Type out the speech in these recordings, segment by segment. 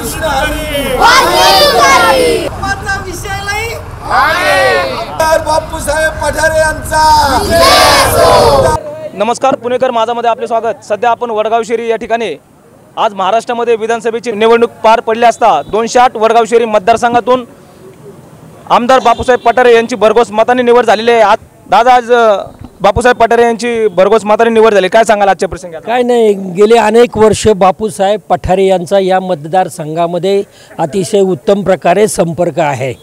रामकृष्ण हरी विषय नाही बापूसाहेब पठारे यांचा। नमस्कार पुणेकर माझामध्ये आपले स्वागत। सध्या आपण वडगाव शेरी या ठिकाणी आज महाराष्ट्रामध्ये विधानसभेची निवडणूक पार पडली असता 208 वडगाव शेरी मतदारसंघातून आमदार बापूसाहेब पठारे यांची भरघोस मताने निवड झालेली आहे। आज बापूसाहेब पठारे यांची भरघोस मताने निवड झाली, काय सांगाल आजच्या प्रसंगी? काय नाही, गेले अनेक वर्ष बापूसाहेब पठारे यांचा या मतदारसंघामध्ये अतिशय उत्तम प्रकारे संपर्क आहे।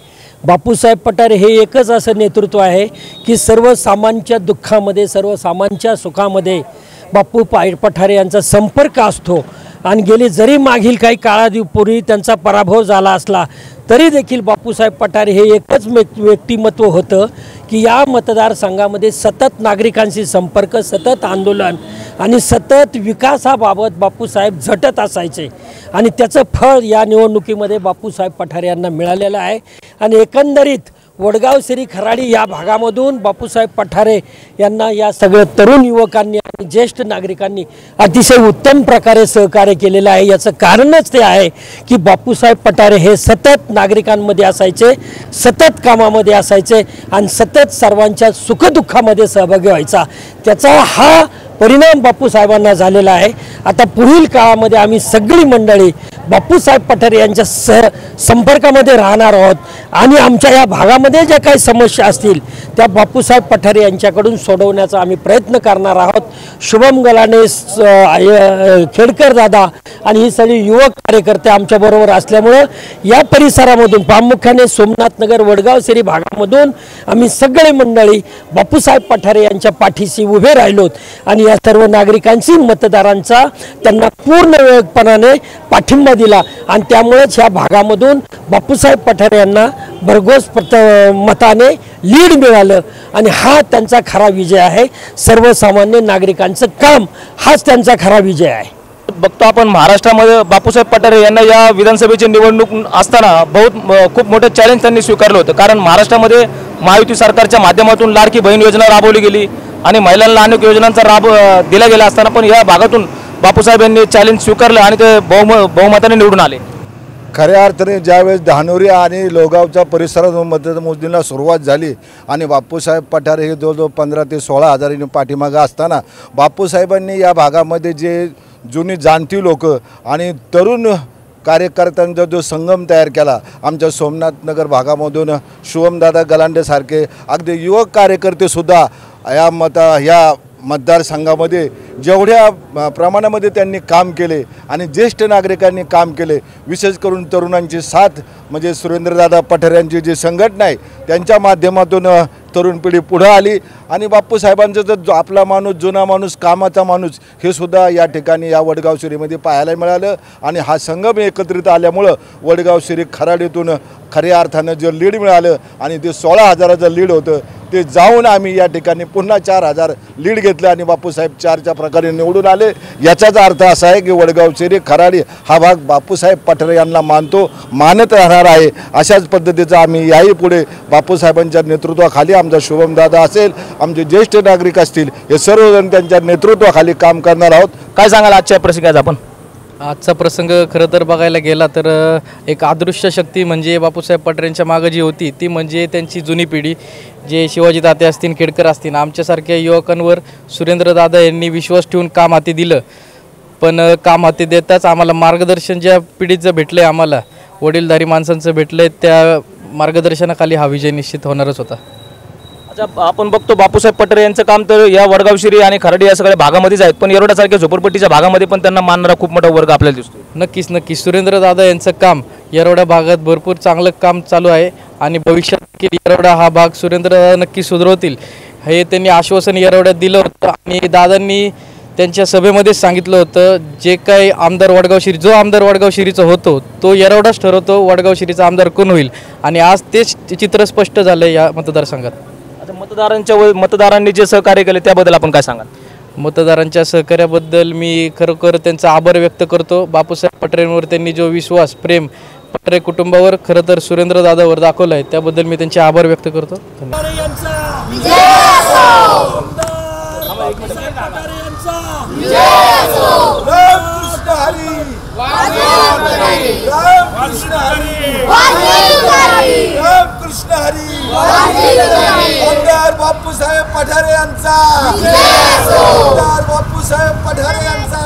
बापूसाहेब पठारे हे एकच असं नेतृत्व आहे की सर्वसामान्यांच्या दुःखामध्ये सर्वसामान्यांच्या सुखामध्ये बापू पठारे यांचा संपर्क असतो। आणि गेली जरी मागील काही काळापूर्वी त्यांचा पराभव झाला असला तरी देखील बापूसाहेब पठारे हे एकच व्यक्तिमत्व होतं की या मतदारसंघामध्ये सतत नागरिकांशी संपर्क, सतत आंदोलन आणि सतत विकासाबाबत बापूसाहेब झटत असायचे। आणि त्याचं फळ या निवडणुकीमध्ये बापूसाहेब पठारे यांना मिळालेलं आहे। आणि एकंदरीत वडगाव शेरी खराडी या भागामधून बापूसाहेब पठारे यांना या सगळ्या तरुण युवकांनी आणि ज्येष्ठ नागरिकांनी अतिशय उत्तम प्रकारे सहकार्य केलेलं आहे। याचं कारणच ते आहे की बापूसाहेब पठारे हे सतत नागरिकांमध्ये असायचे, सतत कामामध्ये असायचे आणि सतत सर्वांच्या सुखदुःखामध्ये सहभागी व्हायचा। त्याचा हा परिणाम बापूसाहेबांना झालेला आहे। आता पुढील काळामध्ये आम्ही सगळी मंडळी बापूसाहेब पठारे यांच्या संपर्कामध्ये राहणार आहोत आणि आमच्या या भागामध्ये ज्या काही समस्या असतील त्या बापूसाहेब पठारे यांच्याकडून सोडवण्याचा आम्ही प्रयत्न करणार आहोत। शुभम गलाने, खेडकर दादा आणि ही सगळी युवक कार्यकर्ते आमच्याबरोबर असल्यामुळे या परिसरामधून प्रामुख्याने सोमनाथ नगर वडगाव शेरी भागामधून आम्ही सगळे मंडळी बापूसाहेब पठारे यांच्या पाठीशी उभे राहिलोत आणि या सर्व नागरिकांची मतदारांचा त्यांना पूर्ण वेळपणाने पाठिंबा दिला आणि त्यामुळेच ह्या भागामधून बापूसाहेब पठारे यांना भरघोस मताने लीड मिळालं आणि हा त्यांचा खरा विजय आहे। सर्वसामान्य नागरिकांचं काम हाच त्यांचा खरा विजय आहे। बघतो आपण महाराष्ट्रामध्ये बापूसाहेब पठारे यांना या विधानसभेची निवडणूक असताना खूप मोठं चॅलेंज त्यांनी स्वीकारलं होतं। कारण महाराष्ट्रामध्ये महायुती सरकारच्या माध्यमातून लाडकी बहीण योजना राबवली गेली आणि महिलांना अनेक योजनांचा लाभ दिला गेला असताना पण या भागातून बापूसाहेब यांनी चॅलेंज स्वीकारलं आणि ते बहुमताने निवडून आले। खऱ्या अर्थाने ज्यावेळेस धानोरी आणि लोगावच्या परिसरात मतमोजणीला सुरुवात झाली आणि बापूसाहेब पठारे हे जवळजवळ 15 ते 16 हजारांनी पाठीमागं असताना बापूसाहेबांनी या भागामध्ये जे जुनी जाणती लोक आणि तरुण कार्यकर्त्यांचा जो संगम तयार केला, आमच्या सोमनाथ नगर भागामधून शुभमदादा गलांडे सारखे अगदी युवक कार्यकर्तेसुद्धा या मतदारसंघामध्ये जेवढ्या प्रमाणामध्ये त्यांनी काम केले आणि ज्येष्ठ नागरिकांनी काम केले, विशेष करून तरुणांची साथ म्हणजे सुरेंद्रदादा पठारे यांची जी संघटना आहे त्यांच्या माध्यमातून तरुण पिढी पुढे आली आणि बापूसाहेबांचा जो आपला माणूस, जुना माणूस, कामाचा माणूस हे सुद्धा या ठिकाणी या वडगाव शेरीमध्ये पाहायला मिळालं। आणि हा संगम एकत्रित आल्यामुळं वडगाव शेरी खराडीतून खऱ्या अर्थानं जे लीड मिळालं आणि ते 16 हजाराचं लीड होतं ते जाऊन आम्ही या ठिकाणी पुन्हा 4000 लीड घेतलं आणि बापूसाहेब 4च्या प्रकारे निवडून आले। याचाच अर्थ असा आहे की वडगाव शेरी खराडी हा भाग बापूसाहेब पठारे यांना मानत राहणार आहे। अशाच पद्धतीचं आम्ही याही पुढे बापूसाहेबांच्या नेतृत्वाखाली आमचा शुभमदादा असेल, आमचे ज्येष्ठ नागरिक असतील, हे सर्वजण त्यांच्या नेतृत्वाखाली काम करणार आहोत। काय सांगाल आजच्या प्रसंगात? आपण आजचा प्रसंग खरं तर बघायला गेला तर एक अदृश्य शक्ती म्हणजे बापूसाहेब पठारेंच्या मागं जी होती ती म्हणजे त्यांची जुनी पिढी, जे शिवाजी ताते असतील, खेडकर असतील, आमच्यासारख्या युवकांवर सुरेंद्रदादा यांनी विश्वास ठेवून काम हाती दिलं। पण काम हाती देताच आम्हाला मार्गदर्शन ज्या पिढीचं भेटलं आहे, आम्हाला वडीलधारी माणसांचं भेटलं आहे, त्या मार्गदर्शनाखाली हा विजय निश्चित होणारच होता। आपण बघतो बापूसाहेब पठारे यांचं काम तर या वडगाव शेरी आणि खराडी या सगळ्या भागामध्येच आहेत, पण येरवड्यासारख्या झोपडपट्टीच्या भागामध्ये पण त्यांना मानणारा खूप मोठा वर्ग आपल्याला दिसतो। नक्कीच सुरेंद्रदादा यांचं काम येरवडा भागात भरपूर चांगलं काम चालू आहे आणि भविष्यात येरवडा हा भाग सुरेंद्रदादा नक्की सुधारवतील हे त्यांनी आश्वासन येरवड्यात दिलं होतं। आणि दादांनी त्यांच्या सभेमध्येच सांगितलं होतं जे काही आमदार वडगाव शेरी, जो आमदार वडगाव शेरीचा होतो तो येरवडाच ठरवतो वडगाव शेरीचा आमदार कोण होईल आणि आज तेच चित्र स्पष्ट झालं या मतदारसंघात। मतदारांनी जे सहकार्य केले त्याबद्दल आपण काय सांगाल? मतदारांच्या सहकार्याबद्दल मी खरोखर त्यांचा आभार व्यक्त करतो। बापूसाहेब पठारेंवर त्यांनी जो विश्वास, प्रेम पठारे कुटुंबावर खरं तर सुरेंद्रदादावर दाखवलं आहे त्याबद्दल मी त्यांचे आभार व्यक्त करतो। धन्यवाद। रामकृष्ण हरी, रामकृष्ण हरी, आमदार बापूसाहेब पठारे यांचा, आमदार बापूसाहेब पठारे यांचा.